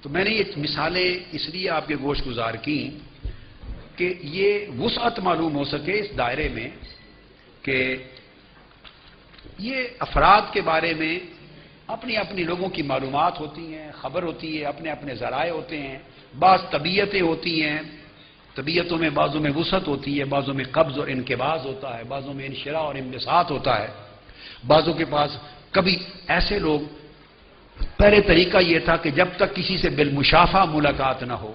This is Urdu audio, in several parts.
تو میں نے یہ مثالیں اس لیے آپ کے گوش گزار کی کہ یہ وسعت معلوم ہو سکے اس دائرے میں کہ یہ افراد کے بارے میں اپنی اپنی لوگوں کی معلومات ہوتی ہیں، خبر ہوتی ہے، اپنے اپنے ذرائع ہوتے ہیں، بعض طبیعتیں ہوتی ہیں، طبیعتوں میں بعضوں میں وسعت ہوتی ہے، بعضوں میں قبض اور انقباض ہوتا ہے، بعضوں میں انشراح اور انبساط ہوتا ہے، بعضوں کے پاس کبھی ایسے لوگ پہلے طریقہ یہ تھا کہ جب تک کسی سے بالمشافہ ملاقات نہ ہو،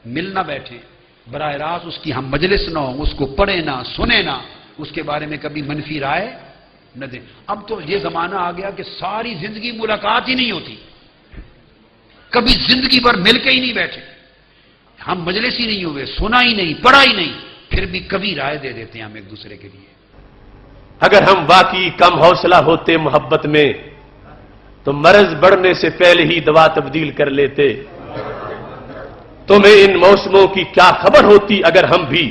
مل نہ بیٹھیں، براہ راست اس کی ہم مجلس نہ ہو، اس کو پڑھیں نہ، سنیں نہ، اس کے بارے میں کبھی منفی رائے نہ دیں۔ اب تو یہ زمانہ آ گیا کہ ساری زندگی ملاقات ہی نہیں ہوتی، کبھی زندگی بھر مل کے ہی نہیں بیٹھے، ہم مجلس ہی نہیں ہوئے، سنا ہی نہیں، پڑھا ہی نہیں، پھر بھی کبھی رائے دے دیتے ہیں ہم ایک دوسرے کے لیے۔ اگر ہم واقعی کم حوصلہ ہوتے محبت میں تو مرض بڑھنے سے پہلے ہی دوا تبدیل کر لیتے۔ تمہیں ان موسموں کی کیا خبر ہوتی اگر ہم بھی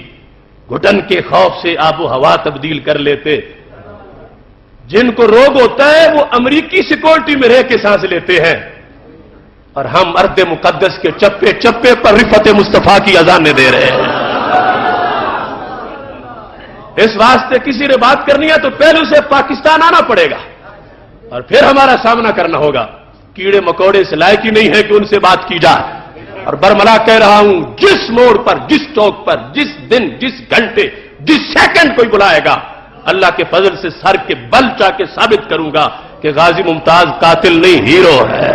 گھٹن کے خوف سے آب و ہوا تبدیل کر لیتے۔ جن کو روگ ہوتا ہے وہ امریکی سیکورٹی میں رہ کے سانس لیتے ہیں، اور ہم ارض مقدس کے چپے چپے پر رفعت مصطفیٰ کی اذانیں دے رہے ہیں۔ اس واسطے کسی نے بات کرنی ہے تو پہلے اسے پاکستان آنا پڑے گا اور پھر ہمارا سامنا کرنا ہوگا۔ کیڑے مکوڑے اس لائق ہی نہیں ہے کہ ان سے بات کی جائے۔ اور برملا کہہ رہا ہوں، جس موڑ پر، جس چوک پر، جس دن، جس گھنٹے، جس سیکنڈ کوئی بلائے گا، اللہ کے فضل سے سر کے بل چاہ کے ثابت کروں گا کہ غازی ممتاز قاتل نہیں، ہیرو ہے۔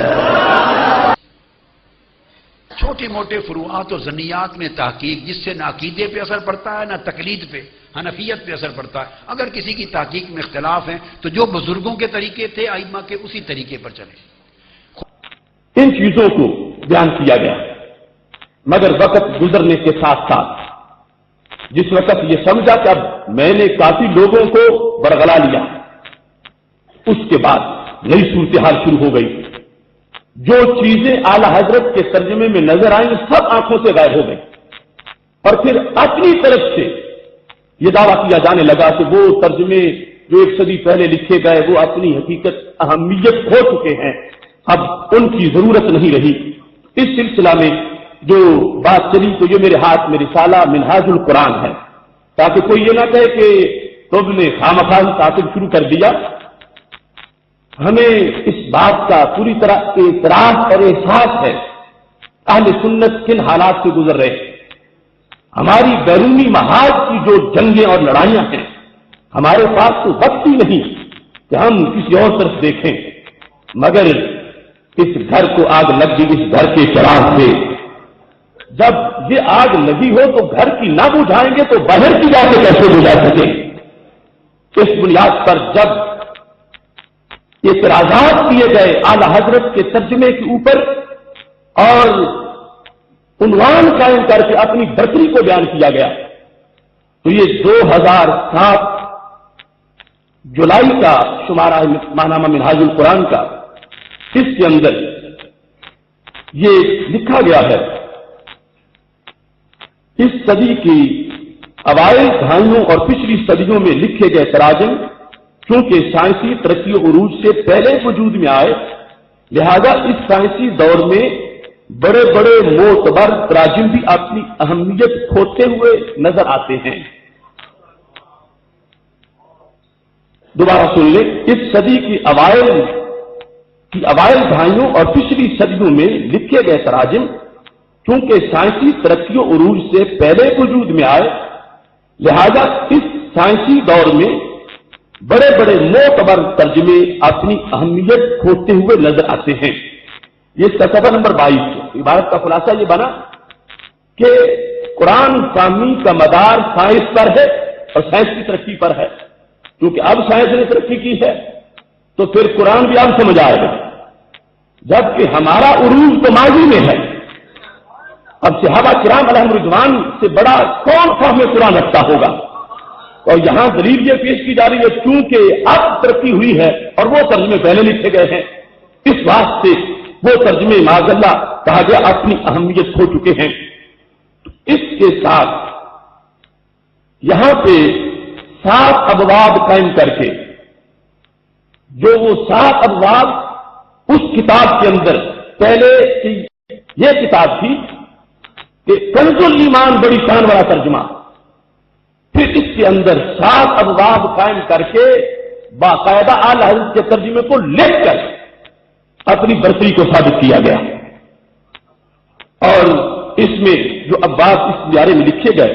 چھوٹے موٹے فروعات اور ظنیات میں تحقیق، جس سے نہ عقیدے پہ اثر پڑتا ہے نہ تقلید پہ، حنفیت پہ اثر پڑتا ہے۔ اگر کسی کی تحقیق میں اختلاف ہیں تو جو بزرگوں کے طریقے تھے ائمہ کے، اسی طریقے پر چلیں۔ ان چیزوں کو بیان کیا گیا، مگر وقت گزرنے کے ساتھ ساتھ جس وقت یہ سمجھا کہ اب میں نے کافی لوگوں کو برگلا لیا، اس کے بعد نئی صورتحال شروع ہو گئی۔ جو چیزیں اعلی حضرت کے ترجمے میں نظر آئیں سب آنکھوں سے غائب ہو گئی، اور پھر اپنی طرف سے یہ دعویٰ کیا جانے لگا کہ وہ ترجمے جو ایک صدی پہلے لکھے گئے وہ اپنی حقیقت اہمیت کھو چکے ہیں، اب ان کی ضرورت نہیں رہی۔ اس سلسلہ میں جو بات چلی تو یہ میرے ہاتھ میں رسالہ منہاج القرآن ہے، تاکہ کوئی یہ نہ کہے کہ تم نے خامخواہ تعصب شروع کر دیا۔ ہمیں اس بات کا پوری طرح اعتراف اور احساس ہے اہل سنت کن حالات سے گزر رہے ہیں۔ ہماری بیرونی محاذ کی جو جنگیں اور لڑائیاں ہیں، ہمارے پاس تو وقت ہی نہیں کہ ہم کسی اور طرف دیکھیں، مگر اس گھر کو آگ لگ گئی اس گھر کے چراغ سے۔ جب یہ آگ لگی ہو تو گھر کی نہ بجھائیں گے تو باہر کی جا کے کیسے بجھا سکیں؟ اس بنیاد پر جب اعتراضات کیے گئے اعلی حضرت کے ترجمے کے اوپر اور عنوان قائم کر کے اپنی برتری کو بیان کیا گیا، تو یہ 2007 جولائی کا شمارہ ماہنامہ منہاج القرآن کا، اس کے اندر یہ لکھا گیا ہے، اس صدی کی اوائل دہائیوں اور پچھلی صدیوں میں لکھے گئے تراجم چونکہ سائنسی ترقی و عروج سے پہلے وجود میں آئے، لہذا اس سائنسی دور میں بڑے بڑے معتبر تراجم بھی اپنی اہمیت کھوتے ہوئے نظر آتے ہیں۔ دوبارہ سن لیں، اس صدی کی اوائل دہائیوں اور پچھلی صدیوں میں لکھے گئے تراجم چونکہ سائنسی ترقی و عروج سے پہلے وجود میں آئے، لہذا اس سائنسی دور میں بڑے بڑے معتبر ترجمے اپنی اہمیت کھوتے ہوئے نظر آتے ہیں۔ یہ صفحہ نمبر 22 عبارت کا خلاصہ یہ بنا کہ قرآن فہمی کا مدار سائنس پر ہے اور سائنس کی ترقی پر ہے۔ کیونکہ اب سائنس نے ترقی کی ہے تو پھر قرآن بھی اب سمجھ آئے گا، جبکہ ہمارا عروج تو ماضی میں ہے۔ اب صحابہ کرام علیہم رضوان سے بڑا کون فہم قرآن رکھتا ہوگا؟ اور یہاں دلیل یہ پیش کی جا رہی ہے چونکہ اب ترقی ہوئی ہے اور وہ ترجمے پہلے لکھے گئے ہیں، اس واسطے وہ ترجمے معاذ اللہ کہا گیا اپنی اہمیت کھو چکے ہیں۔ اس کے ساتھ یہاں پہ 7 ابواب قائم کر کے، جو وہ 7 ابواب اس کتاب کے اندر پہلے یہ کتاب تھی کہ کنز الایمان بڑی شان والا ترجمہ، پھر اس کے اندر 7 ابواب قائم کر کے باقاعدہ اعلی حضرت کے ترجمے کو لکھ کر اپنی برتری کو ثابت کیا گیا۔ اور اس میں جو ابواب اس بارے میں لکھے گئے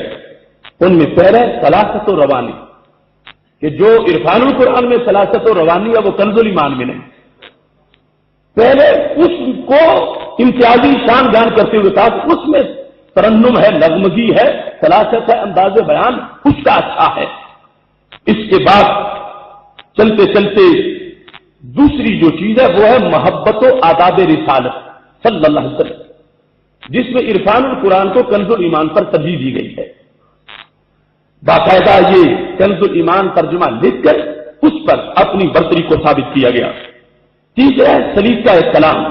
ان میں پہلے سلاست و روانی، کہ جو عرفان القرآن میں سلاست و روانی ہے وہ کنز الایمان میں نہیں، پہلے اس کو امتیازی شان بیان کرتے ہوئے کہا کہ اس میں ترنم ہے، نغمگی ہے، سلاست ہے، انداز بیان اس کا اچھا ہے۔ اس کے بعد چلتے چلتے دوسری جو چیز ہے وہ ہے محبت و آداب رسالت صلی اللہ علیہ وسلم، جس میں عرفان القرآن کو کنز الایمان پر ترجیح دی گئی ہے۔ باقاعدہ یہ کنز الایمان ترجمہ لکھ کر اس پر اپنی برتری کو ثابت کیا گیا۔ تیسرا ہے سلیقہ کلام،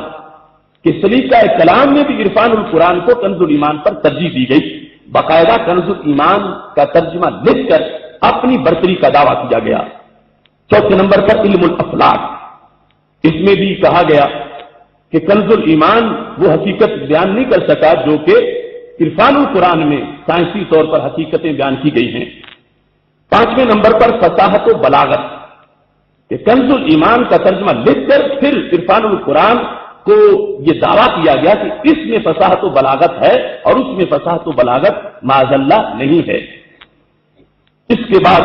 کہ سلیقہ کلام میں بھی عرفان القرآن کو کنز الایمان پر ترجیح دی گئی، باقاعدہ کنز الایمان کا ترجمہ لکھ کر اپنی برتری کا دعویٰ کیا گیا۔ چوتھے نمبر پر علم الافلاک، اس میں بھی کہا گیا کہ کنز الایمان وہ حقیقت بیان نہیں کر سکا جو کہ عرفان القرآن میں سائنسی طور پر حقیقتیں بیان کی گئی ہیں۔ پانچویں نمبر پر فصاحت و بلاغت، کہ کنز الایمان کا ترجمہ لکھ کر پھر عرفان القرآن کو یہ دعویٰ کیا گیا کہ اس میں فصاحت و بلاغت ہے اور اس میں فصاحت و بلاغت معاذ اللہ نہیں ہے۔ اس کے بعد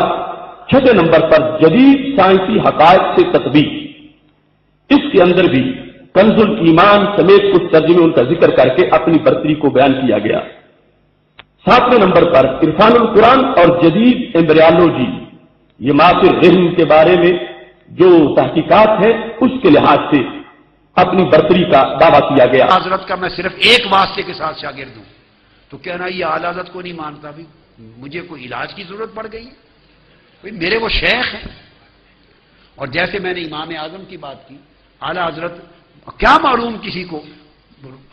چھٹے نمبر پر جدید سائنسی حقائق سے تطبیق، اس کے اندر بھی کنز الایمان سمیت کچھ ترجمے ان کا ذکر کر کے اپنی برتری کو بیان کیا گیا۔ ساتویں نمبر پر عرفان القرآن اور جدید ایمبریالوجی، یہ معاصر علم کے بارے میں جو تحقیقات ہے اس کے لحاظ سے اپنی برتری کا دعویٰ کیا گیا۔ حضرت کا میں صرف ایک واسطے کے ساتھ شاگرد ہوں تو کہنا یہ اعلی حضرت کو نہیں مانتا، بھی مجھے کوئی علاج کی ضرورت پڑ گئی ہے؟ میرے وہ شیخ ہیں۔ اور جیسے میں نے امام اعظم کی بات کی، اعلی حضرت کیا معلوم کسی کو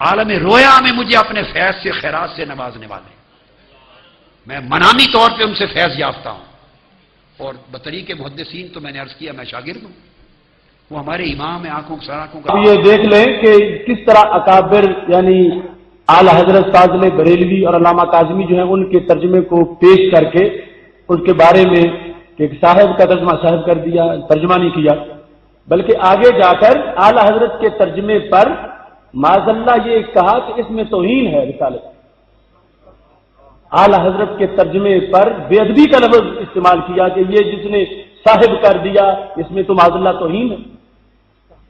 عالم رویا میں مجھے اپنے فیض سے خیرات سے نوازنے والے، میں منامی طور پہ ان سے فیض یافتہ ہوں، اور بطریق محدثین تو میں نے عرض کیا میں شاگرد ہوں، وہ ہمارے امام ہیں، آنکھوں سراخوں کا۔ اب یہ دیکھ لیں کہ کس طرح اکابر یعنی اعلی حضرت فاضل بریلوی اور علامہ کاظمی جو ہیں ان کے ترجمے کو پیش کر کے ان کے بارے میں کہ صاحب کا ترجمہ صاحب کر دیا، ترجمہ نہیں کیا، بلکہ آگے جا کر اعلی حضرت کے ترجمے پر معاذ اللہ یہ کہا کہ اس میں توہین ہے رسالت۔ اعلی حضرت کے ترجمے پر بے ادبی کا لفظ استعمال کیا کہ یہ جس نے صاحب کر دیا اس میں تو معاذ اللہ توہین ہے۔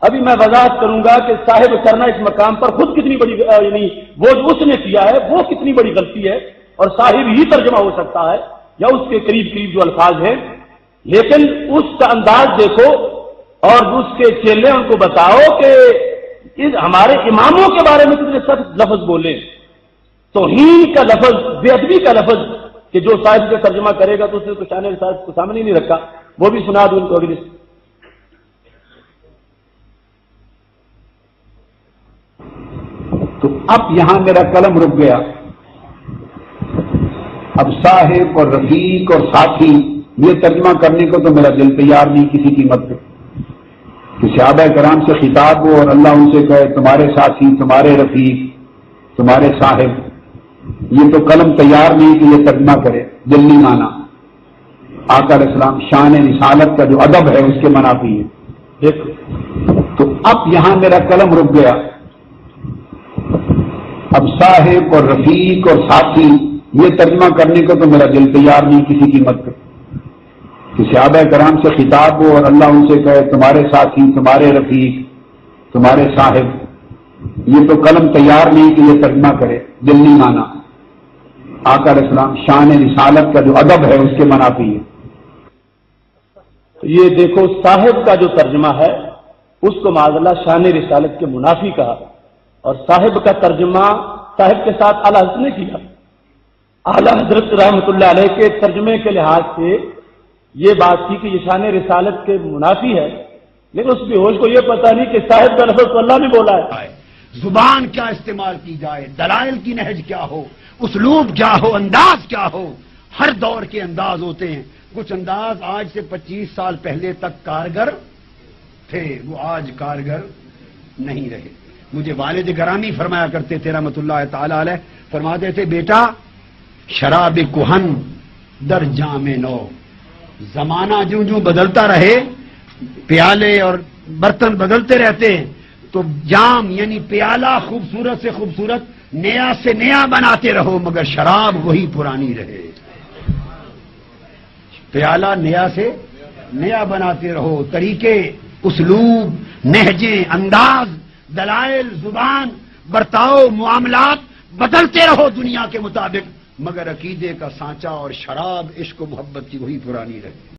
ابھی میں وضاحت کروں گا کہ صاحب کرنا اس مقام پر خود کتنی بڑی یعنی وہ جو اس نے کیا ہے وہ کتنی بڑی غلطی ہے، اور صاحب ہی ترجمہ ہو سکتا ہے یا اس کے قریب قریب جو الفاظ ہیں، لیکن اس کا انداز دیکھو اور اس کے چیلے ان کو بتاؤ کہ ہمارے اماموں کے بارے میں کتنے سخت لفظ بولے، توہین کا لفظ، بے ادبی کا لفظ، کہ جو صاحب کا ترجمہ کرے گا تو اس نے تو شان رسالت کو سامنے نہیں رکھا، وہ بھی سنا دوں ان کو اگلی۔ تو اب یہاں میرا قلم رک گیا، اب صاحب اور رفیق اور ساتھی یہ ترجمہ کرنے کو تو میرا دل تیار نہیں کسی قیمت پہ، کہ صحابہ کرام سے خطاب ہو اور اللہ ان سے کہے تمہارے ساتھی، تمہارے رفیق، تمہارے صاحب، یہ تو قلم تیار نہیں کہ یہ ترجمہ کرے، دل نہیں مانا۔ آقا علیہ السلام شان رسالت کا جو ادب ہے اس کے منافی ہے۔ دیکھو تو اب یہاں میرا قلم رک گیا، اب صاحب اور رفیق اور ساتھی یہ ترجمہ کرنے کو تو میرا دل تیار نہیں کسی قیمت پہ، کہ صحابہ کرام سے خطاب ہو اور اللہ ان سے کہے تمہارے ساتھی، تمہارے رفیق، تمہارے صاحب، یہ تو قلم تیار نہیں کہ یہ ترجمہ کرے، دل نہیں مانا۔ آقا علیہ السلام شان رسالت کا جو ادب ہے اس کے منافی ہے۔ تو یہ دیکھو صاحب کا جو ترجمہ ہے اس کو معاذ اللہ شان رسالت کے منافی کہا، اور صاحب کا ترجمہ صاحب کے ساتھ اعلی حضرت نے کیا۔ اعلی حضرت رحمۃ اللہ علیہ کے ترجمے کے لحاظ سے یہ بات تھی کہ یہ شان رسالت کے منافی ہے، لیکن اس بھی ہوش کو یہ پتہ نہیں کہ صاحب کا لفظ تو اللہ نے بولا ہے۔ زبان کیا استعمال کی جائے، دلائل کی نہج کیا ہو، اسلوب کیا ہو، انداز کیا ہو، ہر دور کے انداز ہوتے ہیں۔ کچھ انداز آج سے 25 سال پہلے تک کارگر تھے، وہ آج کارگر نہیں رہے۔ مجھے والد گرامی فرمایا کرتے تھے رحمۃ اللہ تعالی علیہ، فرماتے تھے بیٹا شراب کہن در جام نو، زمانہ جوں جوں بدلتا رہے، پیالے اور برتن بدلتے رہتے ہیں، تو جام یعنی پیالہ خوبصورت سے خوبصورت نیا سے نیا بناتے رہو، مگر شراب وہی پرانی رہے۔ پیالہ نیا سے نیا بناتے رہو، طریقے، اسلوب، نہجیں، انداز، دلائل، زبان، برتاؤ، معاملات بدلتے رہو دنیا کے مطابق، مگر عقیدے کا سانچہ اور شراب عشق و محبت کی وہی پرانی رہے۔